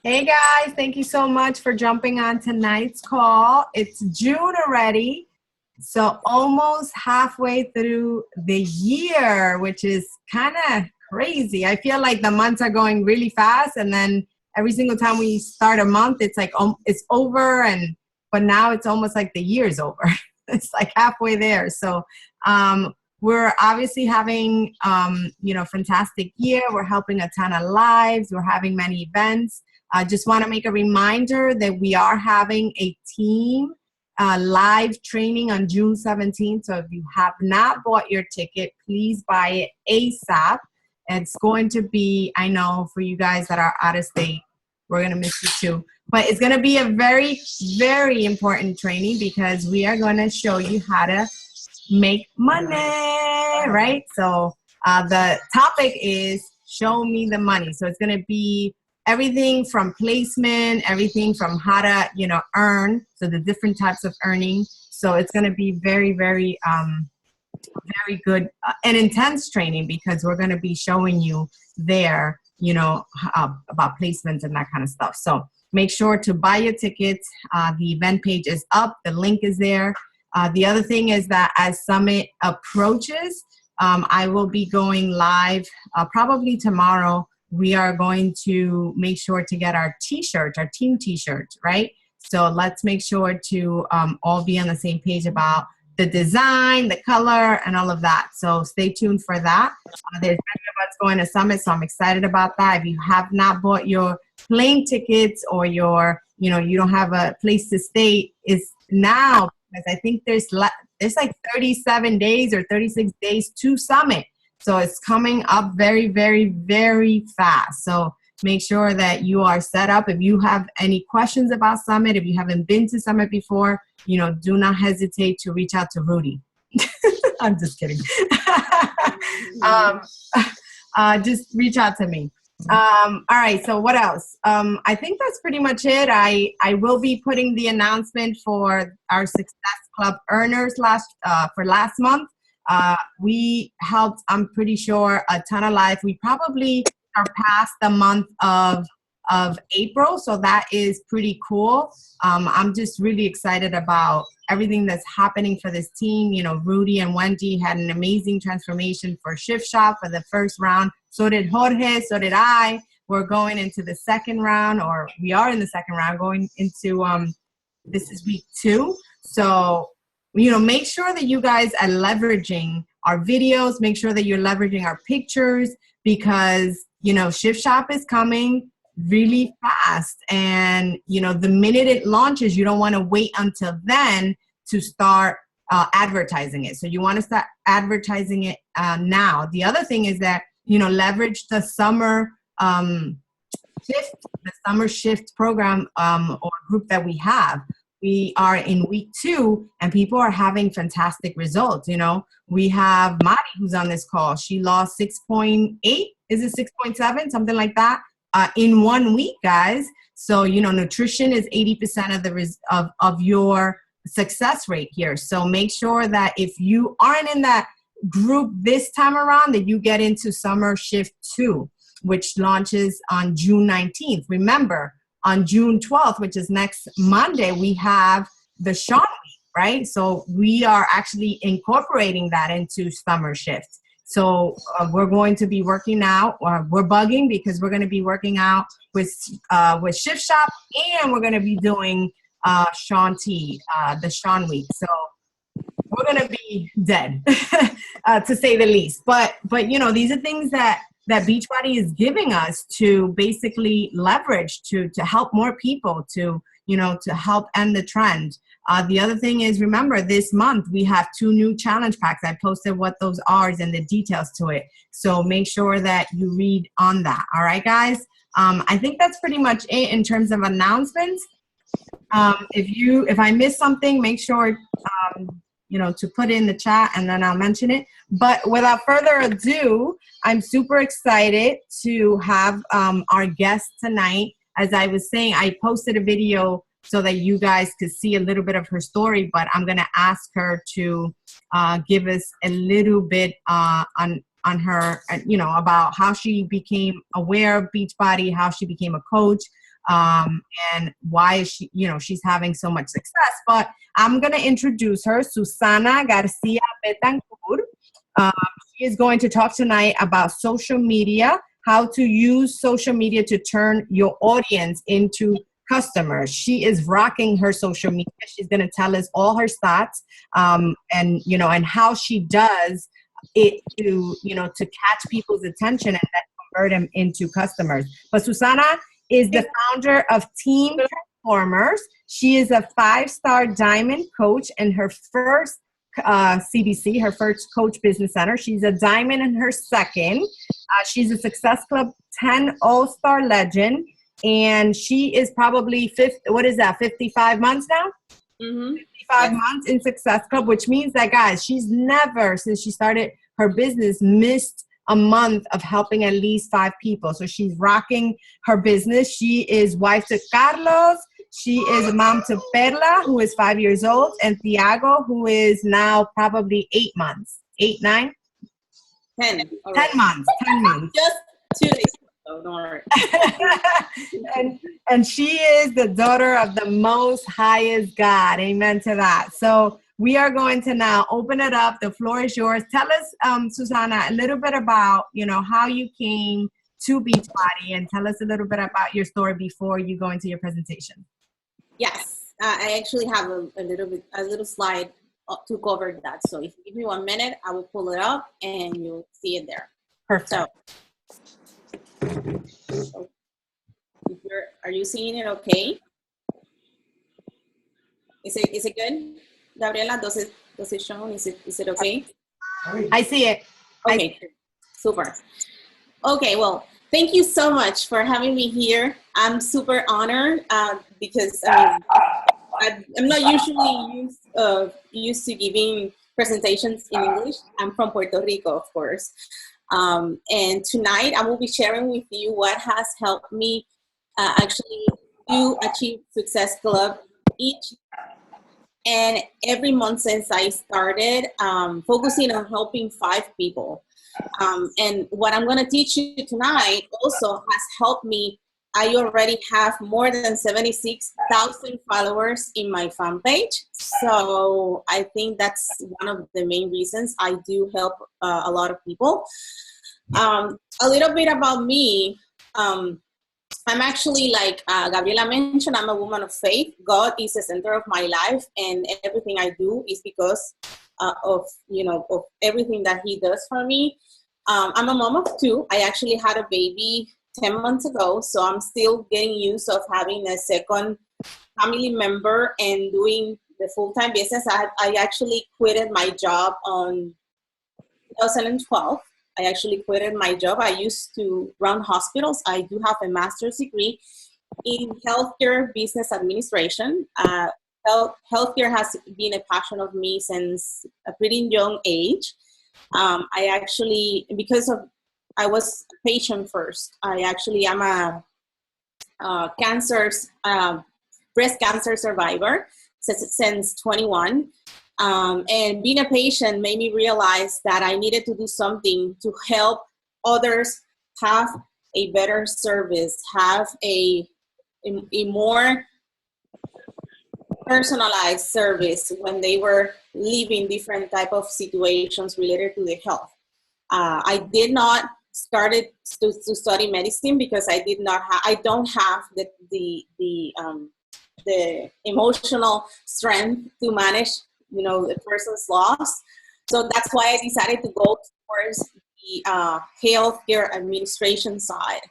Hey guys, thank you so much for jumping on tonight's call. It's June already, so almost halfway through the year, which is kind of crazy. I feel like the months are going really fast, and then every single time we start a month, it's like it's over, but now it's almost like the year's over. It's like halfway there. So we're obviously having fantastic year. We're helping a ton of lives. We're having many events. I just want to make a reminder that we are having a team live training on June 17th. So if you have not bought your ticket, please buy it ASAP. It's going to be, I know for you guys that are out of state, we're going to miss you too. But it's going to be a very, very important training because we are going to show you how to make money, right? So the topic is show me the money. So it's going to be everything from placement, everything from how to, earn. So the different types of earning. So it's going to be very, very, very good and intense training because we're going to be showing you there, about placements and that kind of stuff. So make sure to buy your tickets. The event page is up. The link is there. The other thing is that as Summit approaches, I will be going live probably tomorrow. We are going to make sure to get our t-shirts, our team t-shirts, right? So let's make sure to all be on the same page about the design, the color, and all of that. So stay tuned for that. There's many of us going to Summit, so I'm excited about that. If you have not bought your plane tickets or you don't have a place to stay, it's now because I think there's like 37 days or 36 days to Summit. So it's coming up very, very, very fast. So make sure that you are set up. If you have any questions about Summit, if you haven't been to Summit before, do not hesitate to reach out to Rudy. I'm just kidding. Just reach out to me. All right. So what else? I think that's pretty much it. I will be putting the announcement for our Success Club earners for last month. We helped, I'm pretty sure, a ton of life. We probably are past the month of April, so that is pretty cool. I'm just really excited about everything that's happening for this team. Rudy and Wendy had an amazing transformation for Shift Shop for the first round. So did Jorge, so did I. We're going into the second round, or we are in the second round, going into, this is week 2. So make sure that you guys are leveraging our videos. Make sure that you're leveraging our pictures because, Shift Shop is coming really fast. And, the minute it launches, you don't want to wait until then to start advertising it. So you want to start advertising it now. The other thing is that, leverage the summer shift program or group that we have. We are in week 2 and people are having fantastic results. We have Mari who's on this call. She lost 6.8. Is it 6.7? Something like that in 1 week, guys. So, nutrition is 80% of your success rate here. So make sure that if you aren't in that group this time around, that you get into Summer Shift 2, which launches on June 19th. Remember, on June 12th, which is next Monday, we have the Sean Week, right? So we are actually incorporating that into Summer Shift. So we're going to be working out, or we're bugging because we're going to be working out with Shift Shop, and we're going to be doing Sean T, the Sean Week. So we're going to be dead, to say the least. But these are things that Beachbody is giving us to basically leverage to help more people, to help end the trend. The other thing is, remember, this month we have 2 new challenge packs. I posted what those are and the details to it. So make sure that you read on that. All right, guys. I think that's pretty much it in terms of announcements. If I missed something, make sure to put in the chat and then I'll mention it. But without further ado, I'm super excited to have our guest tonight. As I was saying, I posted a video so that you guys could see a little bit of her story, but I'm going to ask her to give us a little bit on her, about how she became aware of Beachbody, how she became a coach. and why is she, she's having so much success. But I'm going to introduce her, Susana Garcia Betancourt. She is going to talk tonight about social media, how to use social media to turn your audience into customers. She is rocking her social media. She's going to tell us all her stats, and how she does it to catch people's attention and then convert them into customers. But Susana is the founder of Team Transformers. She is a 5-star diamond coach and her first CBC, her first Coach Business Center. She's a diamond in her second. She's a Success Club 10 All Star Legend. And she is probably 55 months now? Mm-hmm. 55 months in Success Club, which means that, guys, she's never, since she started her business, missed a month of helping at least 5 people. So she's rocking her business. She is wife to Carlos. She is a mom to Perla, who is 5 years old, and Thiago, who is now probably 8 months. 8, 9? 10. 10 months. 10 months. Just 2 days. Oh, don't worry. and she is the daughter of the most highest God. Amen to that. So we are going to now open it up. The floor is yours. Tell us, Susana, a little bit about, how you came to Beachbody, and tell us a little bit about your story before you go into your presentation. Yes, I actually have a little slide to cover that. So if you give me 1 minute, I will pull it up and you'll see it there. Perfect. So are you seeing it okay? Is it good? Gabriela, does it show? Is it okay? I see it. Okay, super. Okay, well, thank you so much for having me here. I'm super honored because I'm not usually used to giving presentations in English. I'm from Puerto Rico, of course. And tonight I will be sharing with you what has helped me actually do achieve Success Club each and every month since I started, focusing on helping 5 people. And what I'm going to teach you tonight also has helped me. I already have more than 76,000 followers in my fan page. So I think that's one of the main reasons I do help a lot of people. A little bit about me. I'm actually, like Gabriela mentioned, I'm a woman of faith. God is the center of my life, and everything I do is because of everything that He does for me. I'm a mom of 2. I actually had a baby 10 months ago, so I'm still getting used of having a second family member and doing the full-time business. I actually quitted my job on 2012. I actually quitted my job. I used to run hospitals. I do have a master's degree in healthcare business administration. Healthcare has been a passion of me since a pretty young age. I actually, because of, I was a patient first. I actually am a breast cancer survivor since 21. And being a patient made me realize that I needed to do something to help others have a better service, have a more personalized service when they were living different type of situations related to the health. I did not started to study medicine because I don't have the emotional strength to manage the person's loss. So that's why I decided to go towards the healthcare administration side.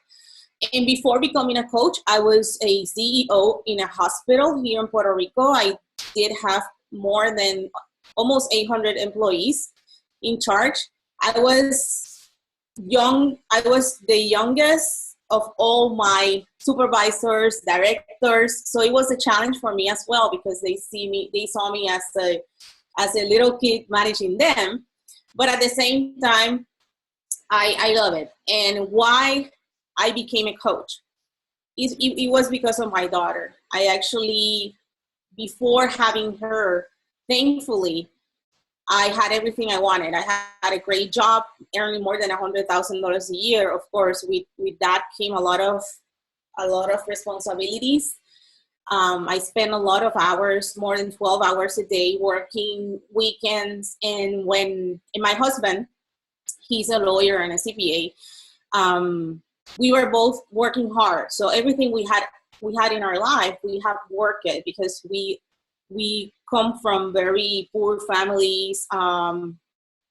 And before becoming a coach, I was a CEO in a hospital here in Puerto Rico. I did have more than almost 800 employees in charge. I was young. I was the youngest of all my supervisors, directors. So it was a challenge for me as well because they saw me as a little kid managing them. But at the same time, I love it. And why I became a coach, it was because of my daughter. I actually, before having her, thankfully, I had everything I wanted. I had a great job, earning more than $100,000 a year. Of course, with that came a lot of a lot of responsibilities. I spend a lot of hours, more than 12 hours a day, working weekends. And my husband, he's a lawyer and a CPA, we were both working hard. So everything we had in our life, we have worked it, because we come from very poor families.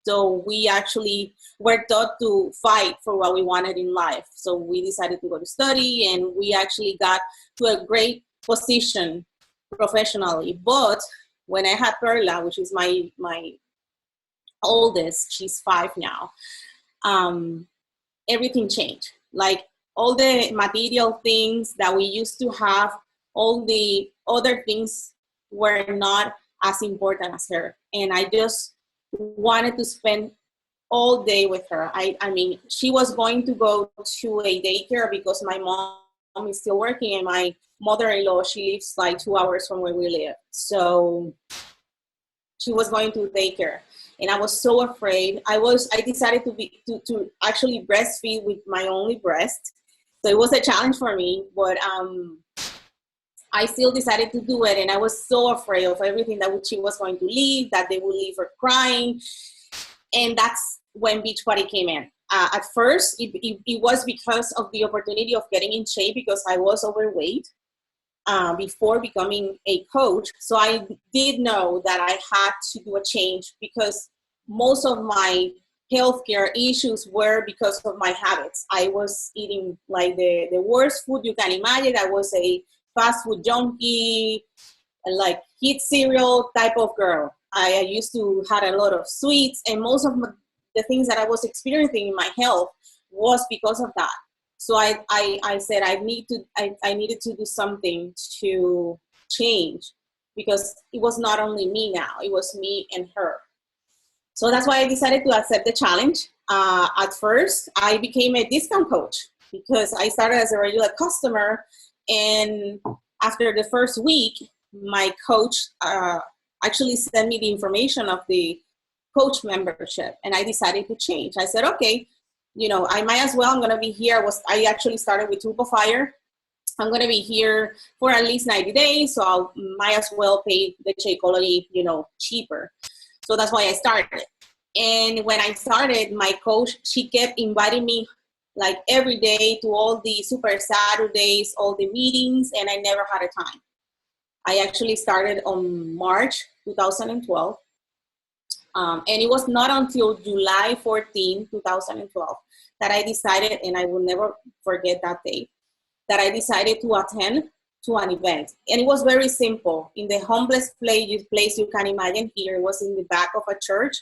So we actually were taught to fight for what we wanted in life. So we decided to go to study, and we actually got to a great position professionally. But when I had Perla, which is my oldest, she's 5 now, everything changed. Like, all the material things that we used to have, all the other things were not as important as her. And I just wanted to spend all day with her. I mean, she was going to go to a daycare because my mom is still working, and my mother-in-law, she lives like 2 hours from where we live. So she was going to daycare. And I was so afraid. I decided to actually breastfeed with my only breast. So it was a challenge for me, but I still decided to do it. And I was so afraid of everything that she was going to leave, that they would leave her crying. And that's when Beachbody came in. At first, it was because of the opportunity of getting in shape, because I was overweight before becoming a coach. So I did know that I had to do a change, because most of my healthcare issues were because of my habits. I was eating like the worst food you can imagine. I was a fast food junkie, like eat cereal type of girl. I used to had a lot of sweets, and most of the things that I was experiencing in my health was because of that. So I said I needed to do something to change, because it was not only me now, it was me and her. So that's why I decided to accept the challenge. At first, I became a discount coach, because I started as a regular customer. And after the first week, my coach actually sent me the information of the coach membership, and I decided to change. I said, okay, I might as well. I'm going to be here. I actually started with Tube of Fire. I'm going to be here for at least 90 days, so I might as well pay the Shakeology, cheaper. So that's why I started. And when I started, my coach, she kept inviting me like every day to all the Super Saturdays, all the meetings, and I never had a time. I actually started on March 2012. And it was not until July 14, 2012, that I decided, and I will never forget that day, that I decided to attend to an event. And it was very simple. In the humblest place you can imagine here. It was in the back of a church.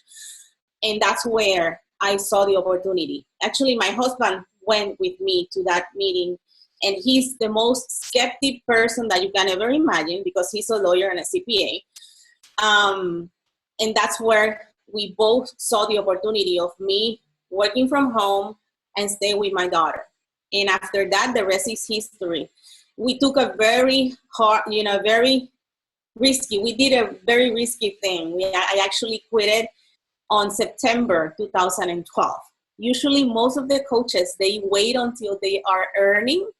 And that's where I saw the opportunity. Actually, my husband went with me to that meeting. And he's the most skeptic person that you can ever imagine, because he's a lawyer and a CPA. And that's where we both saw the opportunity of me working from home and staying with my daughter. And after that, the rest is history. We took a very hard, very risky. We did a very risky thing. I actually quit on September 2012. Usually, most of the coaches, they wait until they are earning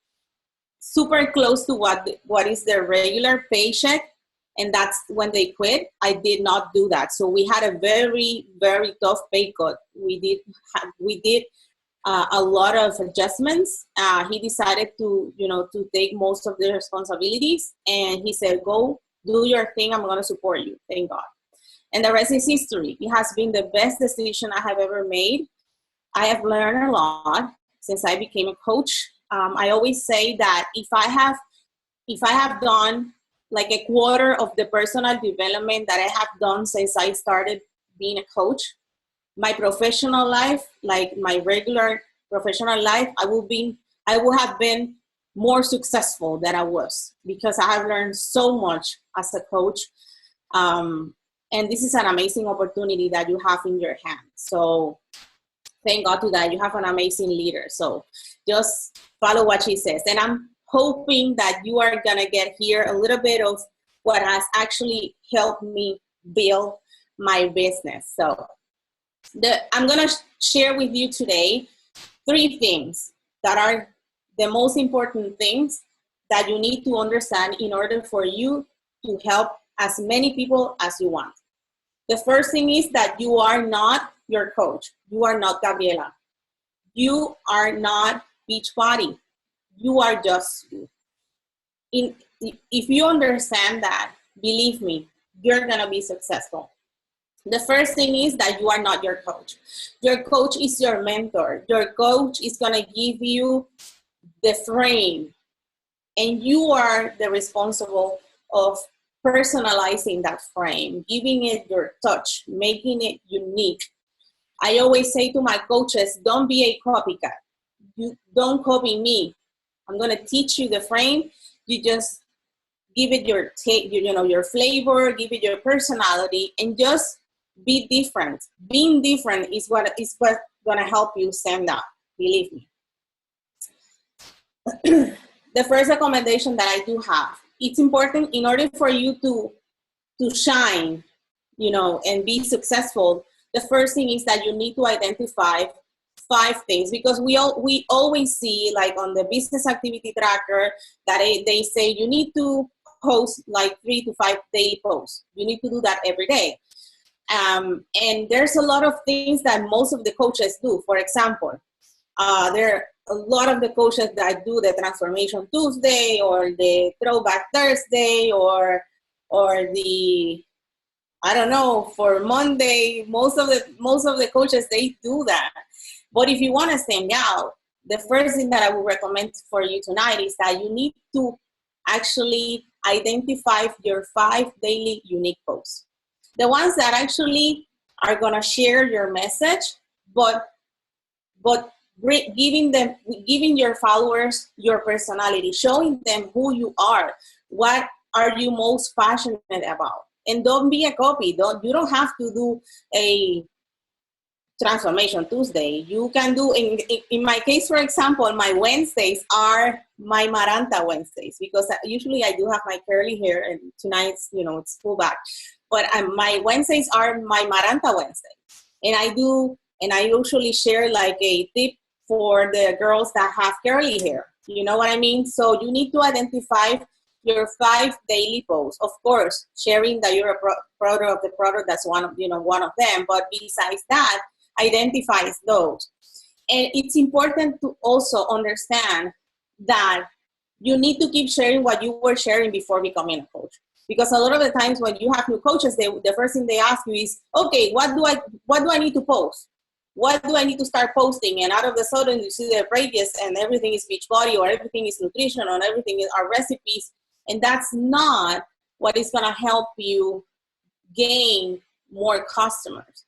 super close to what is their regular paycheck, and that's when they quit. I did not do that. So we had a very, very tough pay cut. We did a lot of adjustments. He decided to take most of the responsibilities, and he said, go do your thing. I'm going to support you. Thank God. And the rest is history. It has been the best decision I have ever made. I have learned a lot since I became a coach. I always say that if I have done like a quarter of the personal development that I have done since I started being a coach, my professional life, like my regular professional life, I would have been more successful than I was, because I have learned so much as a coach. And this is an amazing opportunity that you have in your hands. So thank God to that. You have an amazing leader. So just follow what she says. And I'm hoping that you are going to get here a little bit of what has actually helped me build my business. So I'm going to share with you today 3 things that are the most important things that you need to understand in order for you to help as many people as you want. The first thing is that you are not your coach. You are not Gabriela. You are not Beachbody. You are just you. If you understand that, believe me, you're going to be successful. The first thing is that you are not your coach. Your coach is your mentor. Your coach is going to give you the frame, and you are the responsible of personalizing that frame, giving it your touch, making it unique. I always say to my coaches, don't be a copycat. You don't copy me. I'm going to teach you the frame. You just give it your your flavor, give it your personality, and just be different. Being different is what going to help you stand out. Believe me. The first recommendation that I do have, it's important in order for you to shine, and be successful. The first thing is that you need to identify 5 things, because we always see, like on the business activity tracker, that they say you need to post like 3 to 5 daily posts. You need to do that every day. And there's a lot of things that most of the coaches do. For example, there are a lot of the coaches that do the Transformation Tuesday or the Throwback Thursday or the, I don't know, for Monday. Most of the coaches, they do that. But if you want to stand out, the first thing that I would recommend for you tonight is that you need to actually identify your 5 daily unique posts. The ones that actually are going to share your message, but giving your followers your personality, showing them who you are, what are you most passionate about. And don't be a copy. You don't have to do a Transformation Tuesday. You can do, in my case, for example, my Wednesdays are my Maranta Wednesdays, because usually I do have my curly hair, and tonight's, it's full back. But my Wednesdays are my Maranta Wednesday. And I usually share like a tip for the girls that have curly hair. You know what I mean? So you need to identify your 5 daily posts. Of course, sharing that you're a product of the product, that's one of them. But besides that, identifies those. And it's important to also understand that you need to keep sharing what you were sharing before becoming a coach. Because a lot of the times when you have new coaches, the first thing they ask you is, okay, what do I need to post? What do I need to start posting? And out of the sudden, you see the pages and everything is Beachbody, or everything is nutrition, or everything are recipes. And that's not what is going to help you gain more customers.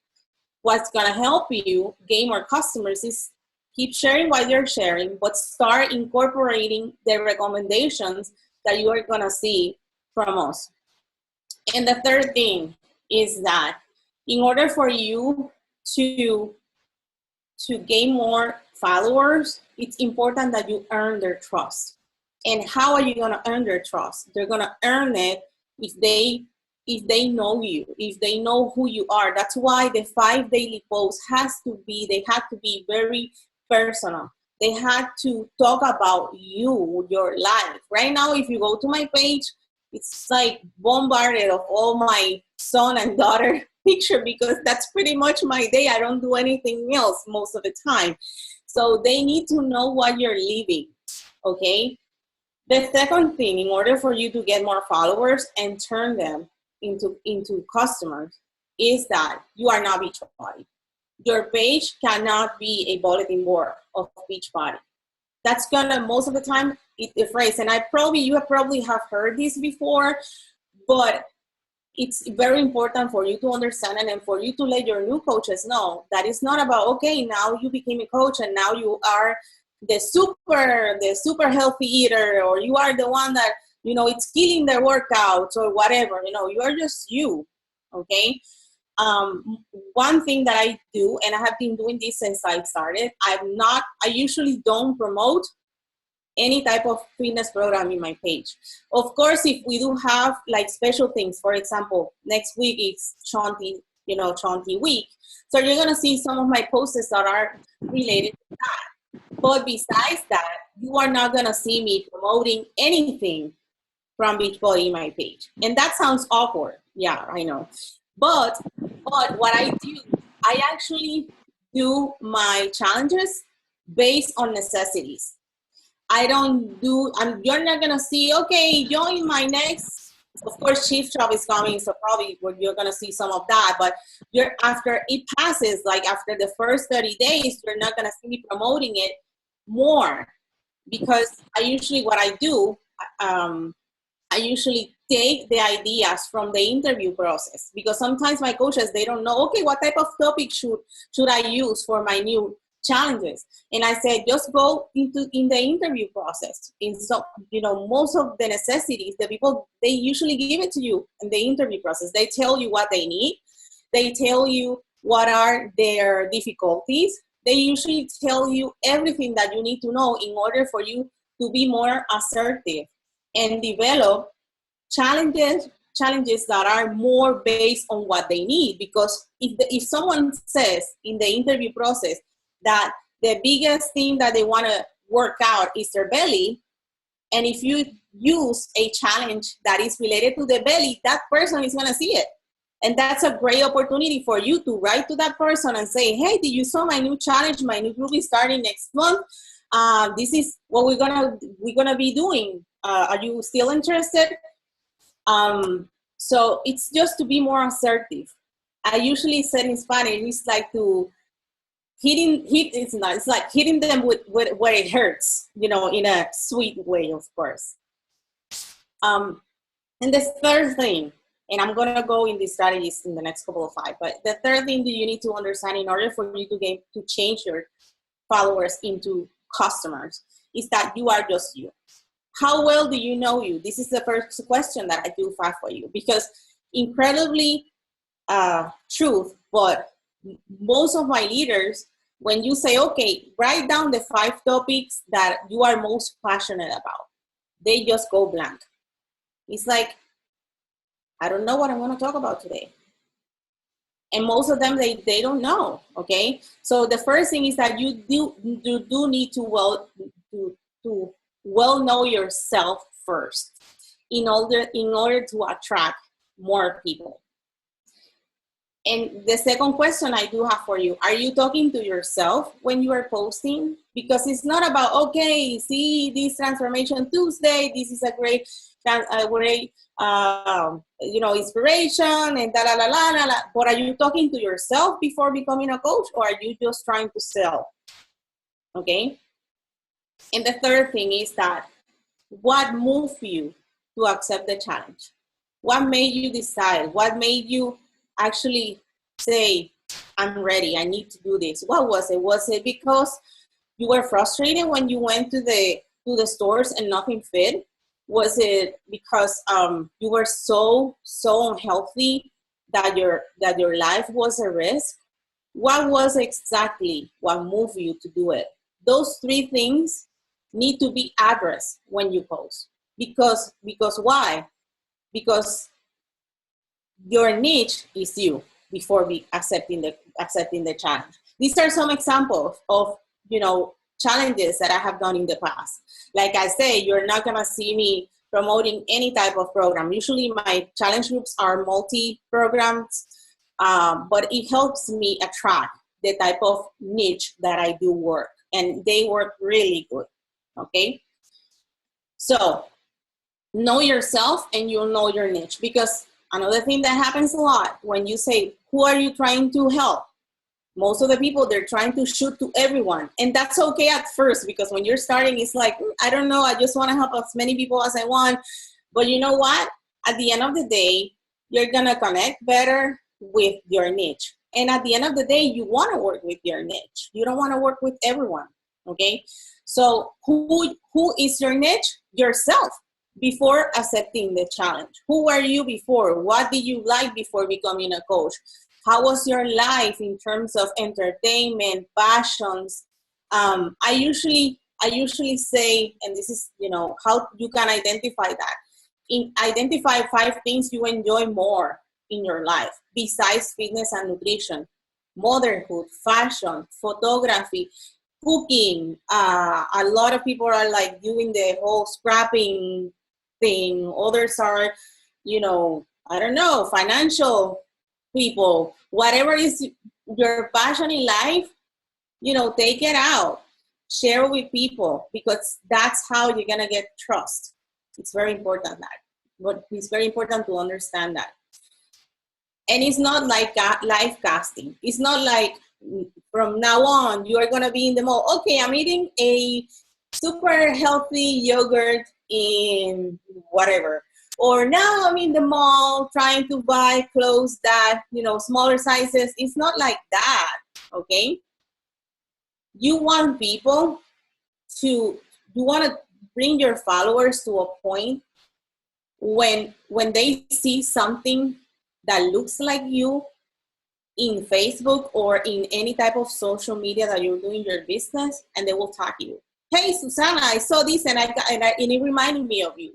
What's going to help you gain more customers is keep sharing what you're sharing, but start incorporating the recommendations that you are going to see from us. And the third thing is that in order for you to gain more followers, it's important that you earn their trust. And how are you going to earn their trust? They're going to earn it if they know you, if they know who you are. That's why the 5 daily posts had to be very personal. They had to talk about you, your life. Right now, if you go to my page, it's like bombarded of all my son and daughter picture, because that's pretty much my day. I don't do anything else most of the time. So they need to know what you're living, okay? The second thing, in order for you to get more followers and turn them into customers, is that you are not Beachbody. Your page cannot be a bulletin board of Beachbody. That's gonna, most of the time, the phrase, and you probably have heard this before, but it's very important for you to understand it, and for you to let your new coaches know that it's not about, okay, now you became a coach and now you are the super healthy eater, or you are the one that, it's killing their workouts or whatever. You are just you, okay? One thing that I do, and I have been doing this since I started, I usually don't promote any type of fitness program in my page. Of course, if we do have like special things, for example, next week is Chonti week. So you're going to see some of my posts that are related to that. But besides that, you are not going to see me promoting anything from Beachbody in my page. And that sounds awkward. Yeah, I know. But what I do, I actually do my challenges based on necessities. I don't do, you're not going to see, okay, join my next, of course, Chief Shop is coming, so probably you're going to see some of that. But after it passes, like after the first 30 days, you're not going to see me promoting it more, because what I do, I usually take the ideas from the interview process, because sometimes my coaches, they don't know, okay, what type of topic should I use for my new challenges? And I said, just go in the interview process. In so, most of the necessities, the people, they usually give it to you in the interview process. They tell you what they need. They tell you what are their difficulties. They usually tell you everything that you need to know in order for you to be more assertive and develop challenges that are more based on what they need. Because if someone says in the interview process that the biggest thing that they want to work out is their belly, and if you use a challenge that is related to the belly, that person is going to see it. And that's a great opportunity for you to write to that person and say, hey, did you saw my new challenge? My new group is starting next month. This is what we're gonna be doing. Are you still interested? So it's just to be more assertive. I usually say in Spanish, it's like it's like hitting them with where it hurts, in a sweet way, of course. And the third thing, and I'm gonna go in these strategies in the next couple of slides, but the third thing that you need to understand in order for you to change your followers into customers is that you are just you. How well do you know you? This is the first question that I do have for you, because incredibly truth, but most of my leaders, when you say, okay, write down the 5 topics that you are most passionate about, they just go blank. It's like, I don't know what I'm going to talk about today. And most of them, they don't know, okay? So the first thing is that you do need to well know yourself first in order to attract more people. And the second question I do have for you, are you talking to yourself when you are posting? Because it's not about, okay, see this Transformation Tuesday, this is a great inspiration and da la la la la la. But are you talking to yourself before becoming a coach, or are you just trying to sell? Okay. And the third thing is that what moved you to accept the challenge? What made you decide? What made you actually say, I'm ready, I need to do this? What was it? Was it because you were frustrated when you went to the stores and nothing fit? Was it because you were so unhealthy that your life was a risk? What was exactly what moved you to do it? Those 3 things need to be addressed when you post. Because why? Because your niche is you before accepting the challenge. These are some examples of challenges that I have done in the past. Like I say, you're not gonna see me promoting any type of program. Usually my challenge groups are multi-programs, but it helps me attract the type of niche that I do work, and they work really good, okay? So know yourself and you'll know your niche, because another thing that happens a lot when you say, who are you trying to help? Most of the people, they're trying to shoot to everyone. And that's okay at first, because when you're starting, it's like, I don't know, I just want to help as many people as I want. But you know what? At the end of the day, you're going to connect better with your niche. And at the end of the day, you want to work with your niche. You don't want to work with everyone, okay? So who is your niche? Yourself. Before accepting the challenge, who were you before? What did you like before becoming a coach? How was your life in terms of entertainment, passions? I usually say, and this is how you can identify that. Identify 5 things you enjoy more in your life besides fitness and nutrition: motherhood, fashion, photography, cooking. A lot of people are like doing the whole scrapping thing. Others are, you know, I don't know, financial people. Whatever is your passion in life, you know, take it out. Share with people, because that's how you're gonna get trust. It's very important that. But it's very important to understand that. And it's not like life casting. It's not like from now on you are gonna be in the mall. Okay, I'm eating a super healthy yogurt in whatever. Or now I'm in the mall trying to buy clothes that, you know, smaller sizes. It's not like that, okay? You want people to, you want to bring your followers to a point when they see something that looks like you in Facebook or in any type of social media that you're doing your business, and they will tag you. Hey, Susana, I saw this and it reminded me of you.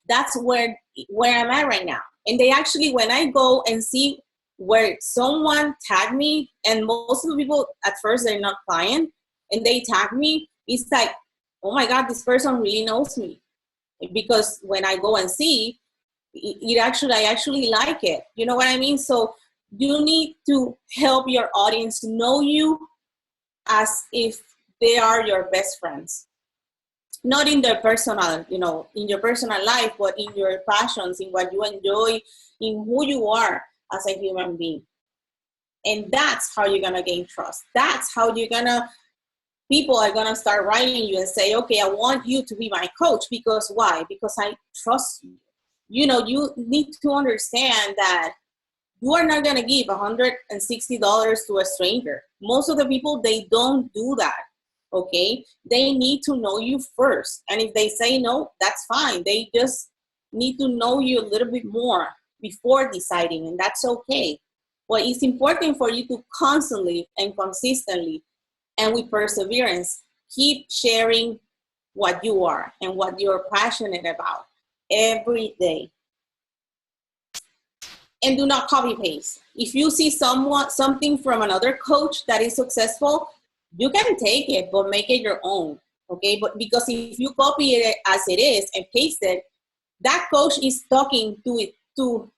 That's where I'm at right now. And they actually, when I go and see where someone tagged me, and most of the people at first they're not client, and they tag me, it's like, oh my God, this person really knows me. Because when I go and see, I actually like it. You know what I mean? So you need to help your audience know you as if they are your best friends. Not in their personal, you know, in your personal life, but in your passions, in what you enjoy, in who you are as a human being. And that's how you're gonna gain trust. That's how people are gonna start writing you and say, okay, I want you to be my coach. Because why? Because I trust you. You know, you need to understand that you are not gonna give $160 to a stranger. Most of the people, they don't do that. Okay, they need to know you first. And if they say no, that's fine. They just need to know you a little bit more before deciding, and that's okay. But it's important for you to constantly and consistently and with perseverance keep sharing what you are and what you're passionate about every day. And do not copy paste. If you see something from another coach that is successful, you can take it, but make it your own, okay? But because if you copy it as it is and paste it, that coach is talking to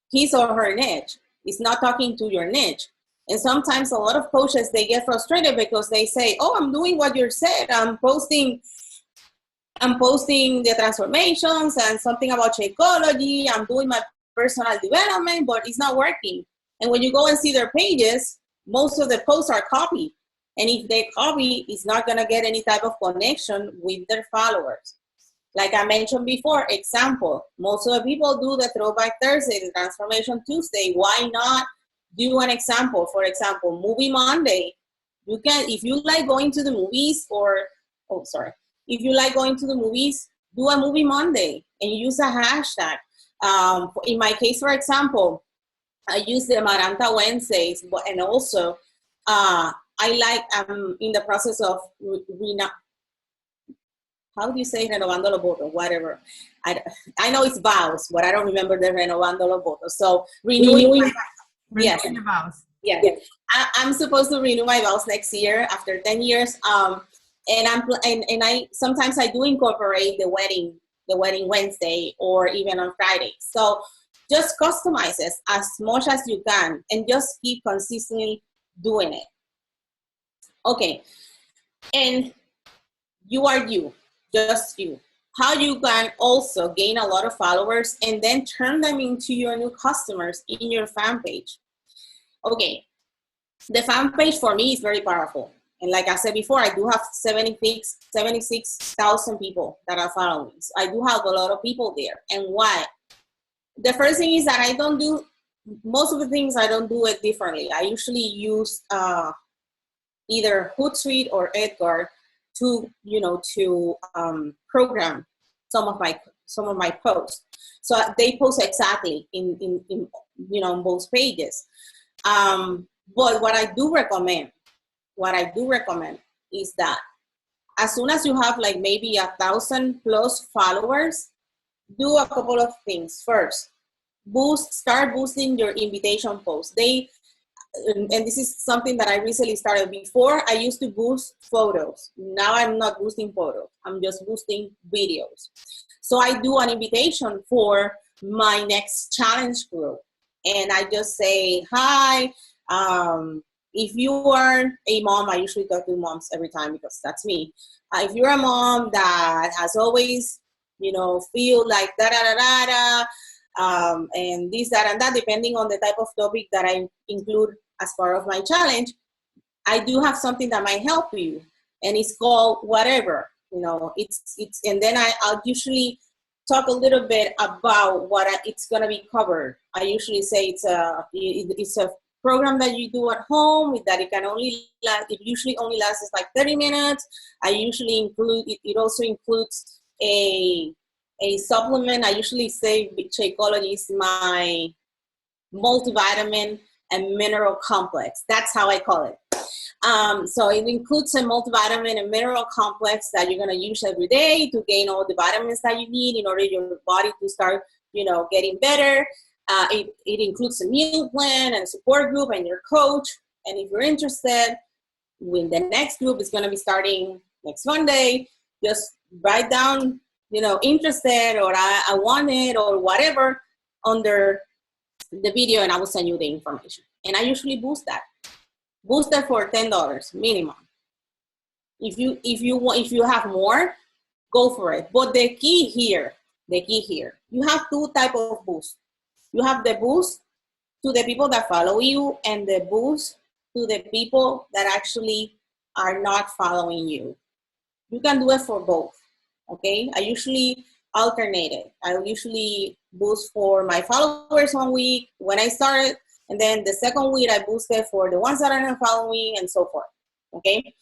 his or her niche. It's not talking to your niche. And sometimes a lot of coaches, they get frustrated because they say, oh, I'm doing what you said. I'm posting the transformations and something about Shakeology. I'm doing my personal development, but it's not working. And when you go and see their pages, most of the posts are copied. And if they copy, it's not going to get any type of connection with their followers. Like I mentioned before, example, most of the people do the Throwback Thursday, the Transformation Tuesday. Why not do an example? For example, Movie Monday. You can, if you like going to the movies if you like going to the movies, do a Movie Monday and use a hashtag. In my case, for example, I use the Amaranta Wednesdays, and also, I'm in the process of how do you say renovando los votos? Whatever. I know it's vows, but I don't remember the renovando los votos. So renewing yes. Your vows. Yes. Yes. I'm supposed to renew my vows next year after 10 years. And I sometimes I do incorporate the wedding Wednesday or even on Friday. So just customize it as much as you can and just keep consistently doing it. Okay, and you are you, just you. How you can also gain a lot of followers and then turn them into your new customers in your fan page. Okay, the fan page for me is very powerful. And like I said before, I do have 76,000 people that are following me. So I do have a lot of people there. And why? The first thing is that I don't do, most of the things I don't do it differently. I usually use either Hootsuite or Edgar to program some of my posts. So they post exactly in both pages. But what I do recommend is that as soon as you have like maybe 1,000+ followers, do a couple of things. First, start boosting your invitation posts. and this is something that I recently started. Before, I used to boost photos. Now I'm not boosting photos. I'm just boosting videos. So I do an invitation for my next challenge group. And I just say, hi, if you are a mom, I usually talk to moms every time because that's me. If you're a mom that has always, feel like da-da-da-da-da, and this, that, and that, depending on the type of topic that I include as part of my challenge, I do have something that might help you, and it's called whatever. And then I'll usually talk a little bit about what it's gonna be covered. I usually say it's a program that you do at home that it usually only lasts like 30 minutes. I usually include it also includes a supplement. I usually say Shakeology is my multivitamin and mineral complex. That's how I call it. So it includes a multivitamin and mineral complex that you're going to use every day to gain all the vitamins that you need in order your body to start, getting better. It includes a meal plan and a support group and your coach. And if you're interested, when the next group is going to be starting next Monday, just write down, interested, or I want it, or whatever under the video, and I will send you the information. And I usually boost that for $10 minimum. If you have more, go for it. But the key here, you have two type of boosts. You have the boost to the people that follow you, and the boost to the people that actually are not following you. You can do it for both. Okay, I usually alternate it. I usually boost for my followers 1 week when I started, and then the second week I boosted for the ones that are not following, and so forth. Okay,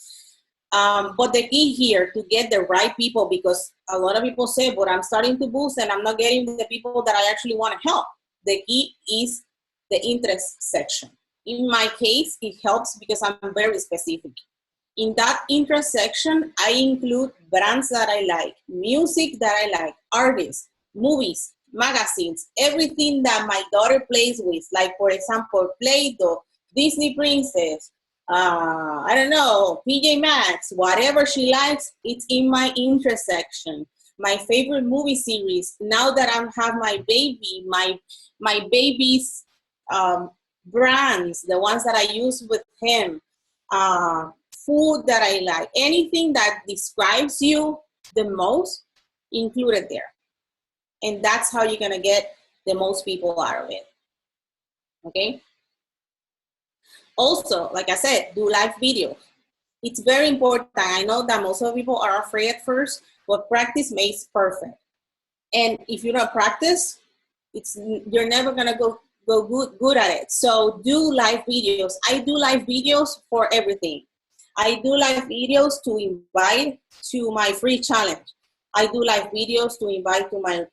but the key here to get the right people, because a lot of people say, but I'm starting to boost and I'm not getting the people that I actually want to help. The key is the interest section. In my case, it helps because I'm very specific. In that interest section, I include brands that I like, music that I like, artists, movies, magazines, everything that my daughter plays with. Like, for example, Play-Doh, Disney Princess, I don't know, PJ Masks, whatever she likes, it's in my interest section. My favorite movie series, now that I have my baby, my baby's brands, the ones that I use with him, food that I like, anything that describes you the most, included there. And that's how you're gonna get the most people out of it, okay? Also, like I said, do live videos. It's very important. I know that most of people are afraid at first, but practice makes perfect. And if you don't practice, you're never gonna go good at it. So do live videos. I do live videos for everything. I do live videos to invite to my free challenge. I do live videos to invite to my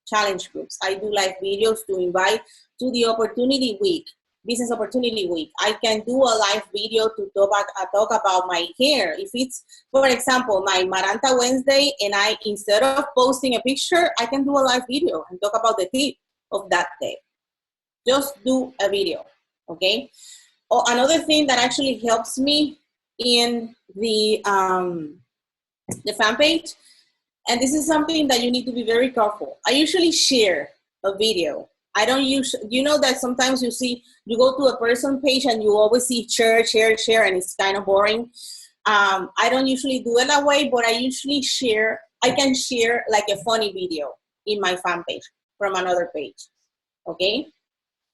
challenge groups. I do live videos to invite to the opportunity week, business opportunity week. I can do a live video to talk about my hair. If it's, for example, my Maranta Wednesday, and instead of posting a picture, I can do a live video and talk about the tip of that day. Just do a video, okay? Oh, another thing that actually helps me in the fan page, and this is something that you need to be very careful. I usually share a video. I don't use, that sometimes you go to a person page and you always see share, and it's kind of boring. I don't usually do it that way, but I usually I can share like a funny video in my fan page from another page, okay?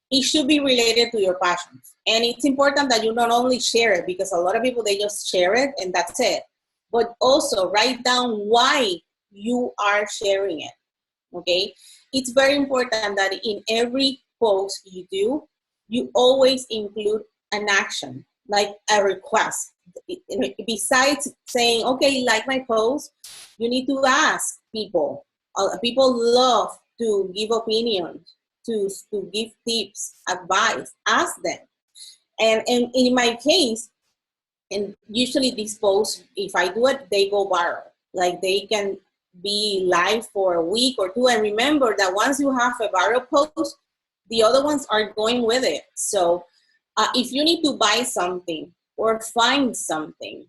It should be related to your passions. And it's important that you not only share it, because a lot of people, they just share it and that's it. But also write down why you are sharing it, okay? It's very important that in every post you do, you always include an action, like a request. Besides saying, okay, like my post, you need to ask people. People love to give opinions, to give tips, advice, ask them. And in my case, and usually these posts, if I do it, they go viral. Like they can be live for a week or two. And remember that once you have a viral post, the other ones are going with it. So If you need to buy something or find something,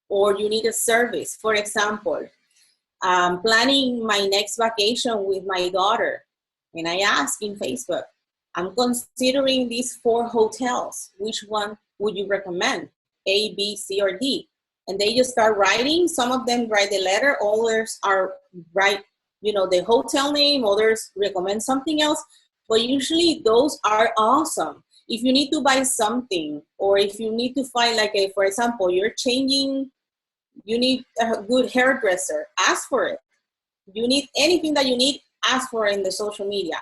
or you need a service, for example, planning my next vacation with my daughter, and I ask in Facebook, I'm considering these 4 hotels. Which one would you recommend? A, B, C, or D? And they just start writing. Some of them write the letter, others are write, the hotel name, others recommend something else. But usually those are awesome. If you need to buy something, or if you need to find for example, you need a good hairdresser, ask for it. You need anything that you need, ask for it in the social media,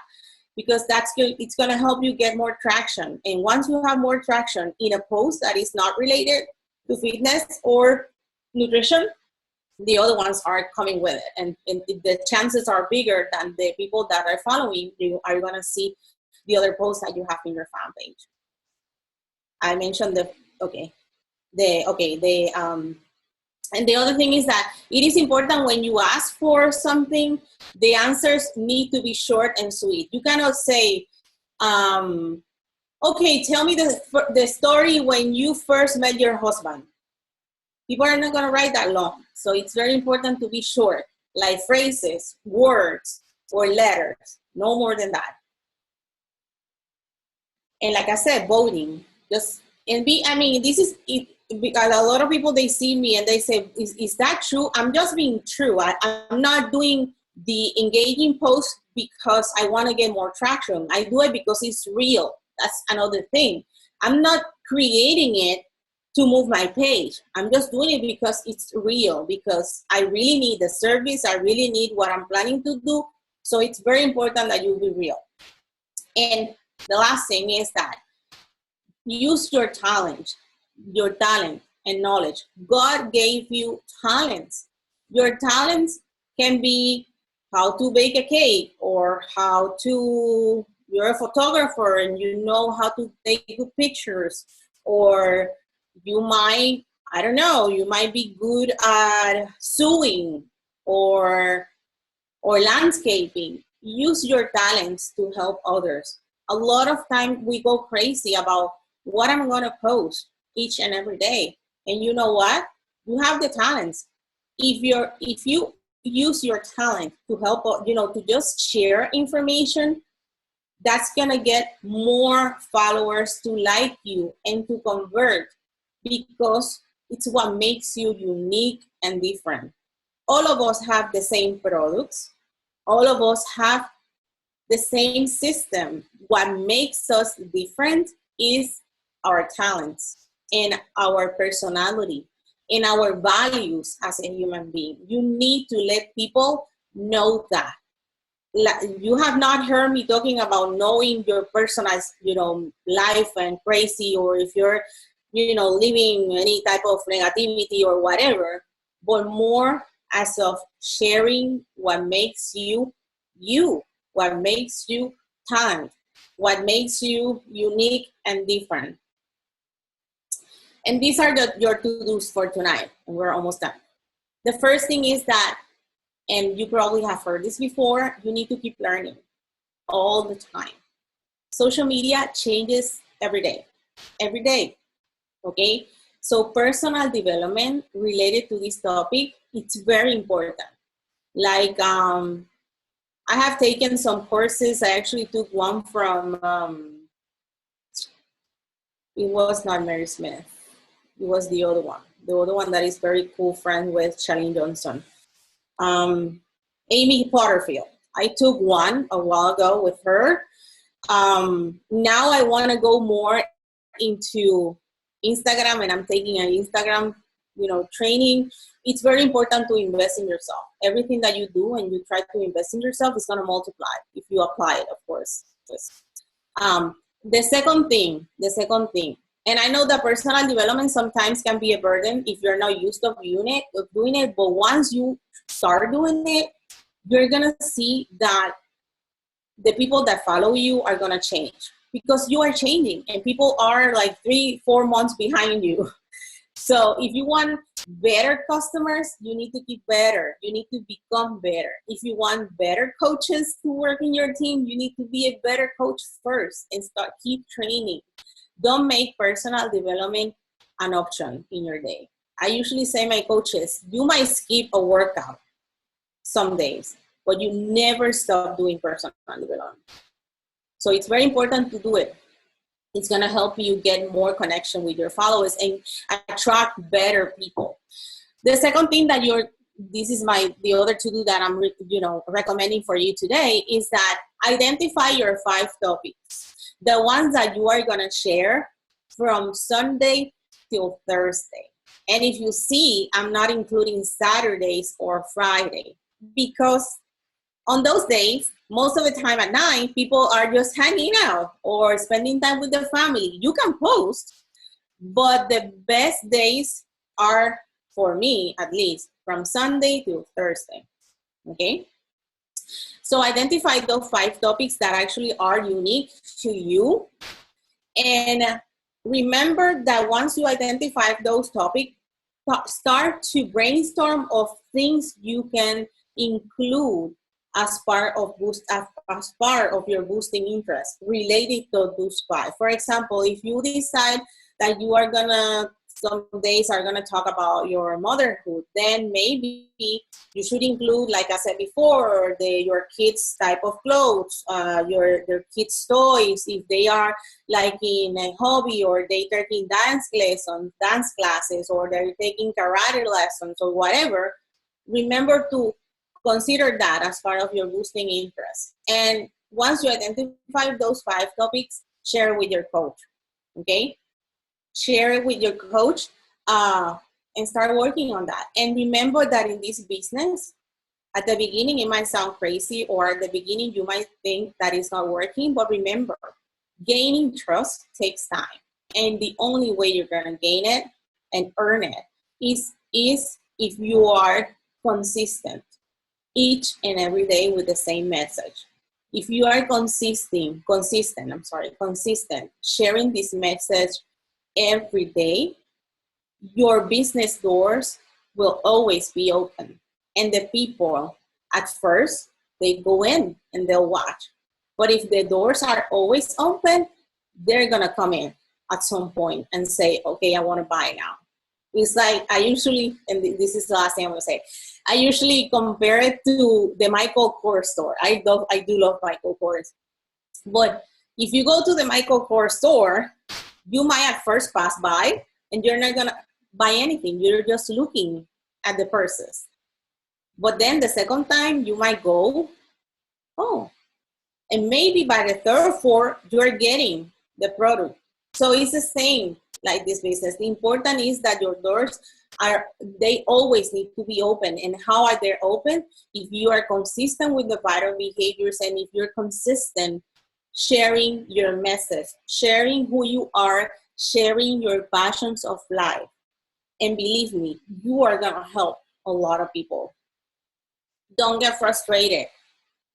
because it's going to help you get more traction. And once you have more traction in a post that is not related to fitness or nutrition, the other ones are coming with it. And the chances are bigger than the people that are following you are going to see the other posts that you have in your fan page. I mentioned and the other thing is that it is important when you ask for something, the answers need to be short and sweet. You cannot say, okay, tell me the story when you first met your husband. People are not going to write that long. So it's very important to be short, like phrases, words, or letters, no more than that. And like I said, voting, this is it, because a lot of people, they see me and they say, is that true? I'm just being true. I'm not doing the engaging post because I want to get more traction. I do it because it's real. That's another thing. I'm not creating it to move my page. I'm just doing it because it's real, because I really need the service. I really need what I'm planning to do. So it's very important that you be real. And the last thing is that use your talent and knowledge. God gave you talents. Your talents can be how to bake a cake, or you're a photographer and you know how to take good pictures, or you might be good at sewing or landscaping. Use your talents to help others. A lot of time we go crazy about what I'm going to post each and every day. And you know what? You have the talents. If you use your talent to help, to just share information, that's going to get more followers to like you and to convert, because it's what makes you unique and different. All of us have the same products. All of us have the same system. What makes us different is our talents and our personality and our values as a human being. You need to let people know that. You have not heard me talking about knowing your personal, life and crazy, or if you're, living any type of negativity or whatever, but more as of sharing what makes you you, what makes you talent, what makes you unique and different. And these are your to-dos for tonight, and we're almost done. The first thing is that, and you probably have heard this before, you need to keep learning all the time. Social media changes every day, okay? So personal development related to this topic, it's very important. Like, I have taken some courses. I actually took one from, it was not Mary Smith. It was the other one that is very cool friend with Charlene Johnson. Amy Potterfield. I took one a while ago with her. Now I want to go more into Instagram, and I'm taking an Instagram, training. It's very important to invest in yourself. Everything that you do and you try to invest in yourself is going to multiply if you apply it, of course. The second thing, and I know that personal development sometimes can be a burden if you're not used to doing it, but once you start doing it, you're going to see that the people that follow you are going to change, because you are changing and people are like 3-4 months behind you. So if you want better customers, you need to keep better. You need to become better. If you want better coaches to work in your team, you need to be a better coach first and keep training. Don't make personal development an option in your day. I usually say my coaches, you might skip a workout some days, but you never stop doing personal development. So it's very important to do it. It's going to help you get more connection with your followers and attract better people. The second thing that the other to-do that I'm recommending for you today is that identify your 5 topics, the ones that you are going to share from Sunday till Thursday. And if you see, I'm not including Saturdays or Friday, because on those days, most of the time at night, people are just hanging out or spending time with their family. You can post, but the best days are, for me at least, from Sunday to Thursday. Okay? So identify those 5 topics that actually are unique to you. And remember that once you identify those topics, start to brainstorm of things you can include as part of your boosting interest related to those 5. For example, if you decide that you are gonna, some days are gonna talk about your motherhood, then maybe you should include, like I said before, your kids' type of clothes, your kids' toys, if they are like in a hobby, or they taking dance classes, or they're taking karate lessons or whatever. Remember to consider that as part of your boosting interest. And once you identify those 5 topics, share it with your coach, okay? Share it with your coach and start working on that. And remember that in this business, at the beginning, it might sound crazy, or at the beginning, you might think that it's not working, but remember, gaining trust takes time. And the only way you're gonna gain it and earn it is if you are consistent each and every day with the same message. If you are consistent, sharing this message every day, your business doors will always be open. And the people, at first, they go in and they'll watch. But if the doors are always open, they're gonna come in at some point and say, okay, I wanna buy now. It's like, I usually, and this is the last thing I'm gonna say, I usually compare it to the Michael Kors store. I do love Michael Kors. But if you go to the Michael Kors store, you might at first pass by and you're not gonna buy anything. You're just looking at the purses. But then the second time you might go, oh, and maybe by the third or fourth, you're getting the product. So it's the same like this business. The important is that your doors they always need to be open. And how are they open? If you are consistent with the vital behaviors, and if you're consistent sharing your message, sharing who you are, sharing your passions of life. And believe me, you are gonna help a lot of people. Don't get frustrated.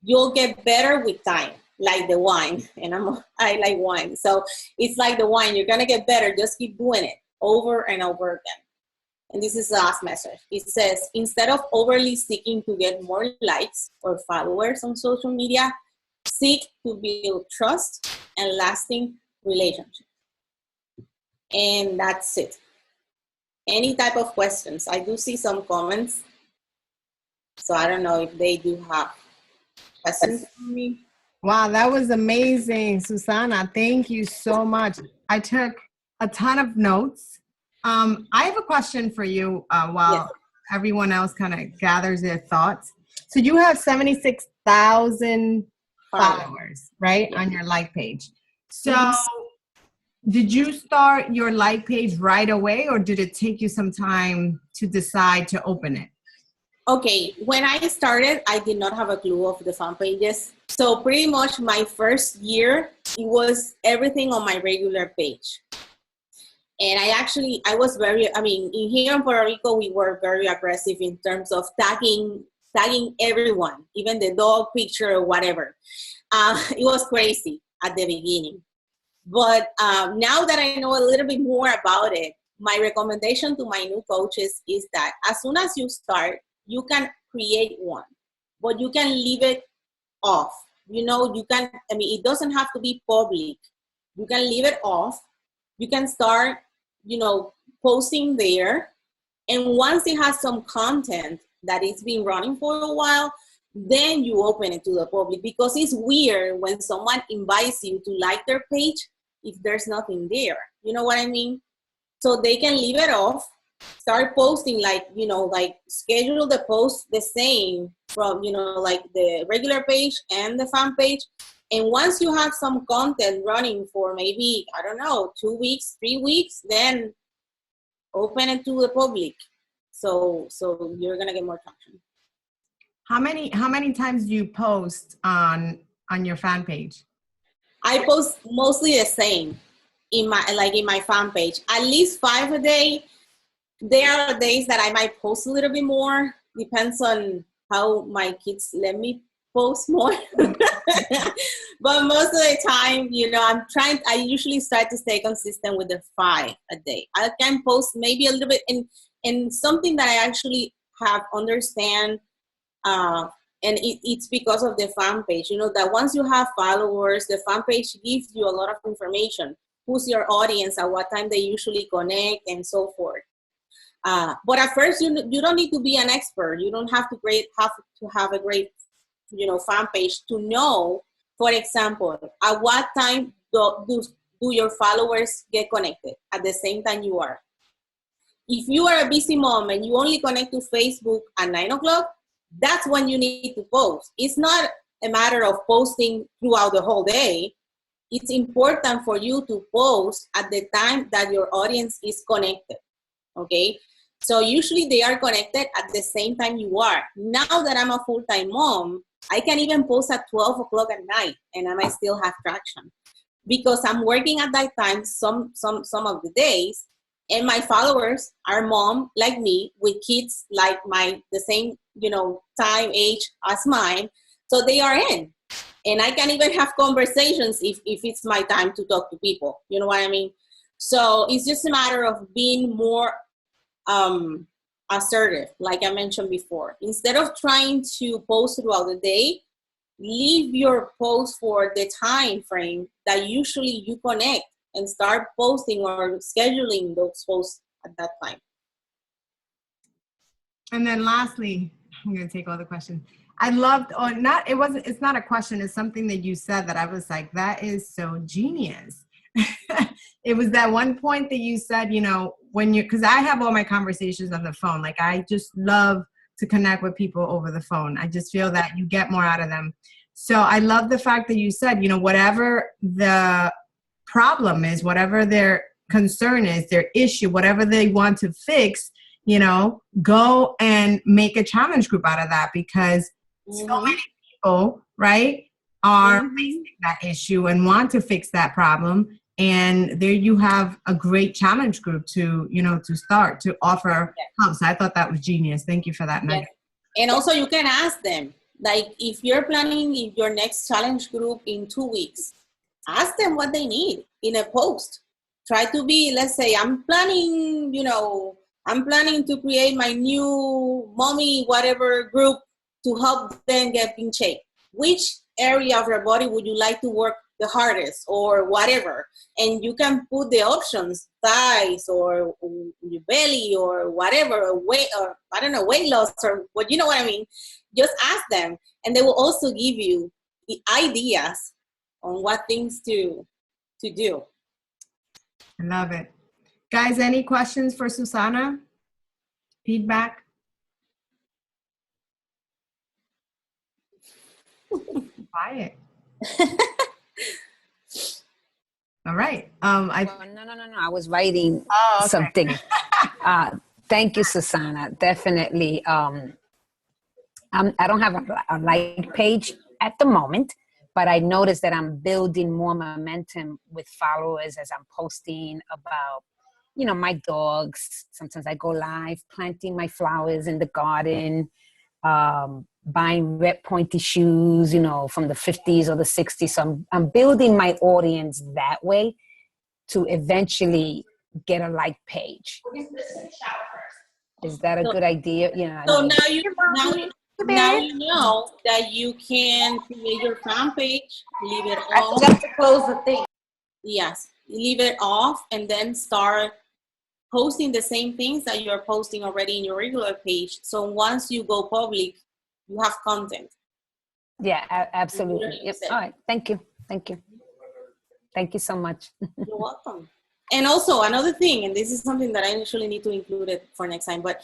You'll get better with time, like the wine. And I like wine. So it's like the wine. You're gonna get better. Just keep doing it over and over again. And this is the last message. It says, instead of overly seeking to get more likes or followers on social media, seek to build trust and lasting relationships. And that's it. Any type of questions? I do see some comments. So I don't know if they do have questions for me. Wow, that was amazing, Susana. Thank you so much. I took a ton of notes. I have a question for you while everyone else kind of gathers their thoughts. So you have 76,000 followers, right, on your like page. So did you start your like page right away, or did it take you some time to decide to open it? Okay, when I started, I did not have a clue of the fan pages. So pretty much my first year, it was everything on my regular page. And I was here in Puerto Rico, we were very aggressive in terms of tagging everyone, even the dog picture or whatever. It was crazy at the beginning. But now that I know a little bit more about it, my recommendation to my new coaches is that as soon as you start, you can create one, but you can leave it off. You know, it doesn't have to be public. You can leave it off you can start, posting there. And once it has some content that it's been running for a while, then you open it to the public, because it's weird when someone invites you to like their page if there's nothing there. You know what I mean? So they can leave it off, start posting like schedule the post the same from, like the regular page and the fan page. And once you have some content running for maybe, I don't know, 2 weeks, 3 weeks, then open it to the public. So you're gonna get more traction. How many times do you post on your fan page? I post mostly the same in my fan page, at least 5 a day. There are days that I might post a little bit more. Depends on how my kids let me post more. But most of the time, I usually start to stay consistent with the 5 a day. I can post maybe a little bit in something that I actually have understand. And it's because of the fan page, that once you have followers, the fan page gives you a lot of information. Who's your audience, at what time they usually connect, and so forth. But at first, you don't need to be an expert. You don't have to have a great, fan page to know, for example, at what time do your followers get connected at the same time you are. If you are a busy mom and you only connect to Facebook at 9 o'clock, that's when you need to post. It's not a matter of posting throughout the whole day. It's important for you to post at the time that your audience is connected, okay? So usually they are connected at the same time you are. Now that I'm a full-time mom, I can even post at 12 o'clock at night and I might still have traction, because I'm working at that time some of the days, and my followers are mom like me with kids like the same, time age as mine. So they are in. And I can even have conversations if it's my time to talk to people. You know what I mean? So it's just a matter of being more assertive, like I mentioned before. Instead of trying to post throughout the day, leave your post for the time frame that usually you connect, and start posting or scheduling those posts at that time. And then lastly, I'm going to take all the questions. It's not a question, it's something that you said that I was like, that is so genius. It was that one point that you said, because I have all my conversations on the phone. Like, I just love to connect with people over the phone. I just feel that you get more out of them. So I love the fact that you said, whatever the problem is, whatever their concern is, their issue, whatever they want to fix, go and make a challenge group out of that, because so many people, right, are facing that issue and want to fix that problem. And there you have a great challenge group to start to offer help. So I thought that was genius. Thank you for that. Yes. And also you can ask them, like, if you're planning your next challenge group in 2 weeks, ask them what they need in a post. Try to be, let's say, I'm planning to create my new mommy whatever group to help them get in shape. Which area of your body would you like to work the hardest, or whatever? And you can put the options, thighs or your belly or whatever, or weight, or I don't know, weight loss, or what, you know what I mean? Just ask them, and they will also give you the ideas on what things to do. I love it. Guys, any questions for Susana? Feedback? Quiet. All right. No. I was writing something. Thank you, Susana. Definitely. I don't have a like page at the moment, but I noticed that I'm building more momentum with followers as I'm posting about, my dogs. Sometimes I go live planting my flowers in the garden, buying red pointy shoes, from the 50s or the 60s. So I'm building my audience that way to eventually get a like page. Is that a good idea? So now you know that you can create your fan page, leave it on. I have to close the thing. Yes. leave it off and then start posting the same things that you're posting already in your regular page. So once you go public, you have content. Yeah, absolutely. Yep. All right. Thank you. Thank you. Thank you so much. You're welcome. And also another thing, and this is something that I initially need to include it for next time, but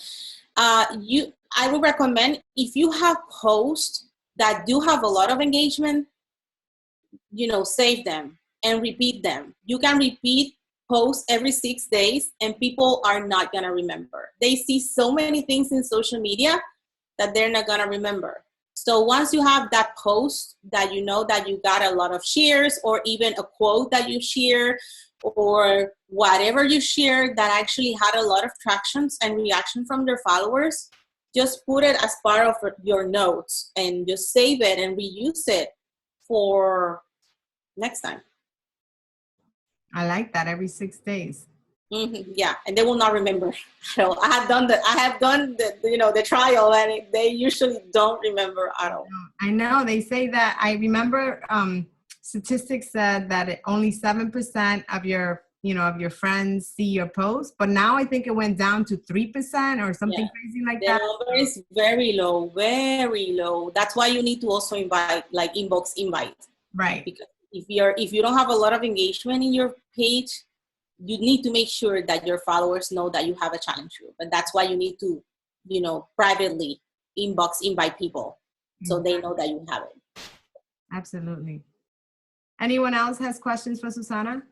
I would recommend if you have posts that do have a lot of engagement, save them and repeat them. You can repeat posts every 6 days and people are not going to remember. They see so many things in social media that they're not going to remember. So once you have that post that you know that you got a lot of shares, or even a quote that you share, or whatever you share that actually had a lot of tractions and reaction from their followers, just put it as part of your notes and just save it and reuse it for next time. I like that, every 6 days. Mm-hmm. Yeah, and they will not remember. So I have done the trial, and they usually don't remember at all. I know they say that. I remember statistics said that only 7% of your friends see your post, but now I think it went down to 3% or something crazy like that. The number is very low, very low. That's why you need to also invite, like inbox invite. Right. Because if you don't have a lot of engagement in your page, you need to make sure that your followers know that you have a challenge group. And that's why you need to, privately inbox invite people so they know that you have it. Absolutely. Anyone else has questions for Susana?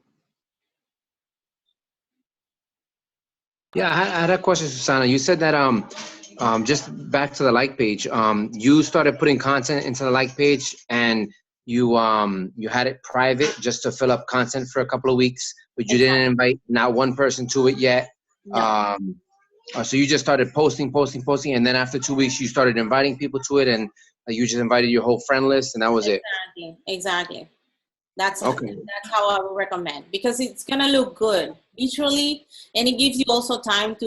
Yeah, I had a question, Susana. You said that just back to the like page, you started putting content into the like page, and you had it private just to fill up content for a couple of weeks, but you didn't invite not one person to it yet. No. So you just started posting, and then after 2 weeks you started inviting people to it, and you just invited your whole friend list, and that was it. Exactly. That's okay. That's how I would recommend, because it's gonna look good visually, and it gives you also time to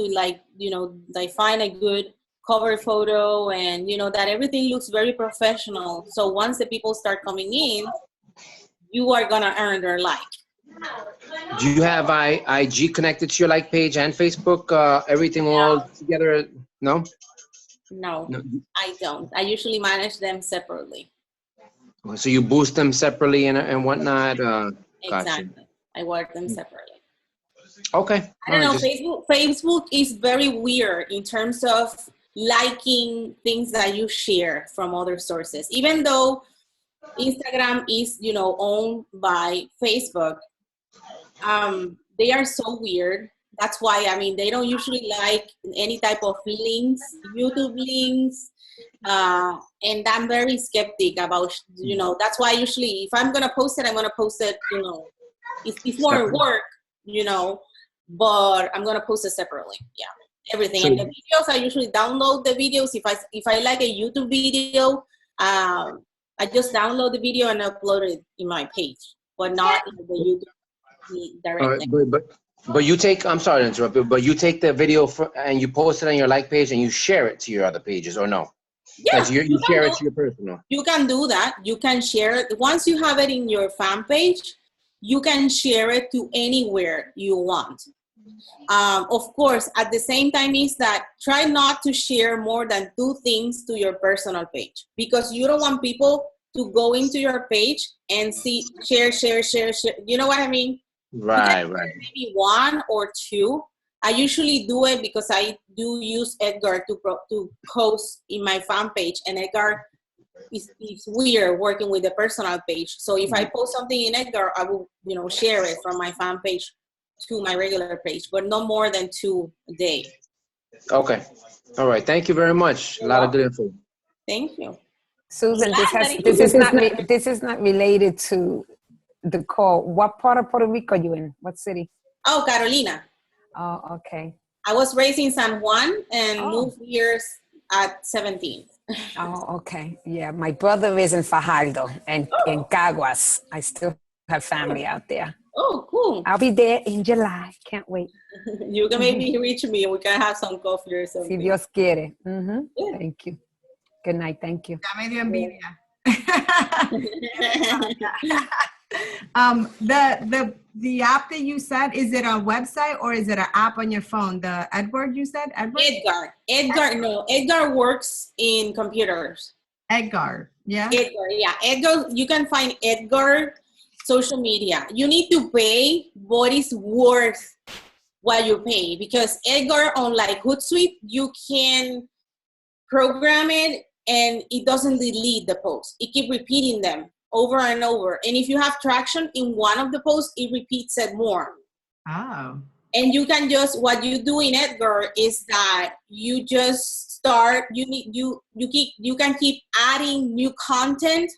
find a good cover photo, and that everything looks very professional. So once the people start coming in, you are gonna earn their like. Do you have IG connected to your like page and Facebook? Everything all together? No, I don't. I usually manage them separately. So you boost them separately and whatnot. Exactly. Gotcha. I work them separately. Okay. I don't know. Facebook is very weird in terms of liking things that you share from other sources. Even though Instagram is, owned by Facebook, they are so weird. That's why, they don't usually like any type of links, YouTube links. And I'm very skeptic about, that's why usually if I'm going to post it, I'm going to post it, it's more work, but I'm going to post it separately. Yeah. Everything. And the videos, I usually download the videos. If I like a YouTube video, I just download the video and upload it in my page, but not in the YouTube directly. But you take, I'm sorry to interrupt you, but you take the video and you post it on your like page and you share it to your other pages, or no? Yeah, you share it to your personal. You can do that. You can share it. Once you have it in your fan page, you can share it to anywhere you want. Of course, at the same time is that try not to share more than 2 things to your personal page, because you don't want people to go into your page and see share. You know what I mean? Right. Maybe 1 or 2. I usually do it because I do use Edgar to post in my fan page, and Edgar is weird working with the personal page. So if I post something in Edgar, I will, share it from my fan page to my regular page, but no more than 2 a day. Okay. All right. Thank you very much. A lot of good info. Thank you. Susan, this is not related to the call. What part of Puerto Rico are you in? What city? Oh, Carolina. Oh, okay. I was raised in San Juan and moved here at 17. Oh, okay. Yeah, my brother is in Fajardo and in Caguas. I still have family out there. Oh, cool. I'll be there in July. Can't wait. You can maybe reach me and we can have some coffee or something. Si Dios quiere. Yeah. Thank you. Good night. Thank you. Ya me dio envidia. The app that you said, is it a website or is it an app on your phone? The Edward you said? Edgar works in computers. Edgar, yeah? Edgar, you can find Edgar social media. You need to pay what is worth what you pay, because Edgar on like Hootsuite, you can program it and it doesn't delete the post. It keep repeating them over and over. And if you have traction in one of the posts, it repeats it more. Oh. And you can just, what you do in Edgar is that you just start, you can keep adding new content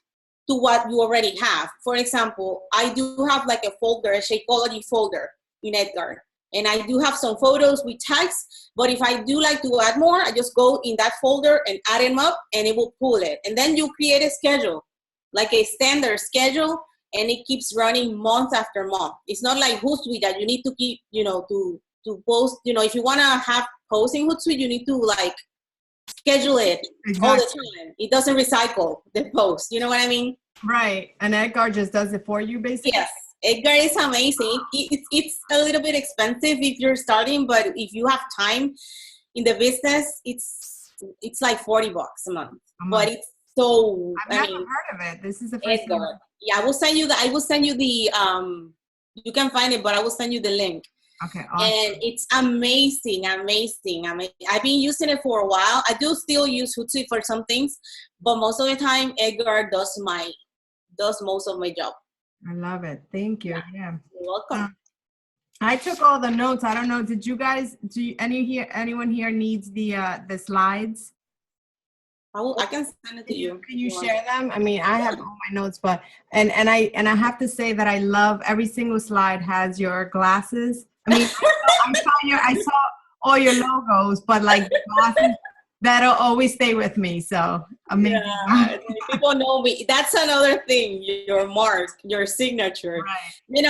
to what you already have. For example, I do have like a folder, a Shakeology folder in Edgar. And I do have some photos with tags, but if I do like to add more, I just go in that folder and add them up and it will pull it. And then you create a schedule, like a standard schedule, and it keeps running month after month. It's not like Hootsuite that you need to keep, to post, if you want to have posts in Hootsuite, you need to like schedule it all the time. It doesn't recycle the post. You know what I mean? Right. And Edgar just does it for you, basically? Yes. Edgar is amazing. It's a little bit expensive if you're starting, but if you have time in the business, it's like $40 a month. But it's so, I've never heard of it. This is the first time. Yeah, I will send you the you can find it, but I will send you the link. Okay, awesome. And it's amazing. I've been using it for a while. I do still use Hootsuite for some things, but most of the time Edgar does most of my job. I love it. Thank you. Yeah. You're welcome. I took all the notes. I don't know. Did you guys? Anyone here needs the slides? I can send it to you. Can you share them? I mean, I have all my notes, but and I have to say that I love every single slide has your glasses. I mean, I saw all your logos, but like the glasses that'll always stay with me. So amazing. Yeah, people know me. That's another thing. Your mark, your signature. Right. And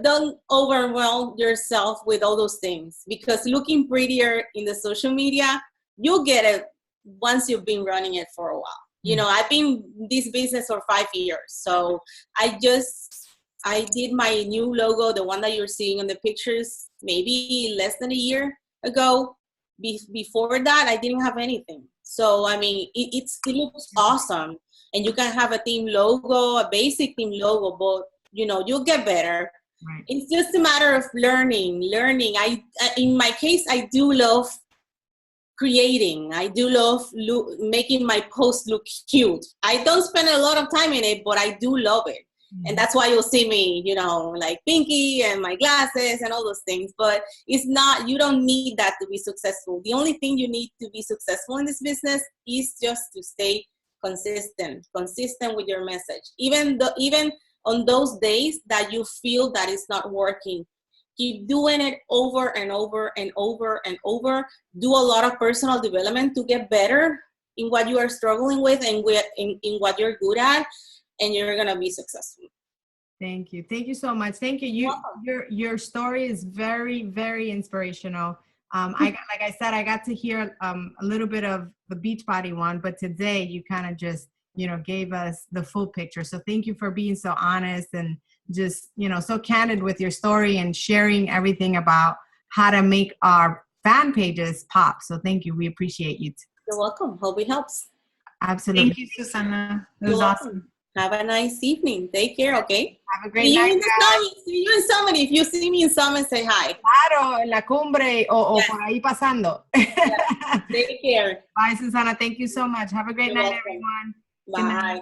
don't overwhelm yourself with all those things, because looking prettier in the social media, you'll get it once you've been running it for a while. I've been in this business for 5 years. So I did my new logo, the one that you're seeing in the pictures, maybe less than a year ago. Before that, I didn't have anything. So, I mean, it looks awesome. And you can have a team logo, a basic team logo, but, you'll get better. Right. It's just a matter of learning. In my case, I do love creating. I do love making my post look cute. I don't spend a lot of time in it, but I do love it. Mm-hmm. And that's why you'll see me, like Pinky and my glasses and all those things. But it's not, you don't need that to be successful. The only thing you need to be successful in this business is just to stay consistent with your message. Even on those days that you feel that it's not working, keep doing it over and over and over and over. Do a lot of personal development to get better in what you are struggling with and in what you're good at, and you're going to be successful. Thank you. Thank you so much. Thank you. Your story is very, very inspirational. Like I said, I got to hear a little bit of the Beachbody one, but today you kind of just, gave us the full picture. So thank you for being so honest and just, so candid with your story and sharing everything about how to make our fan pages pop. So thank you. We appreciate you. You're welcome. Hope it helps. Absolutely. Thank you, Susana. It was awesome. Have a nice evening. Take care, okay? Have a great night. See you in Summit. If you see me in Summit, say hi. Claro, en la cumbre o por ahí pasando. Yes. Take care. Bye, Susana. Thank you so much. Have a great night, everyone. Bye.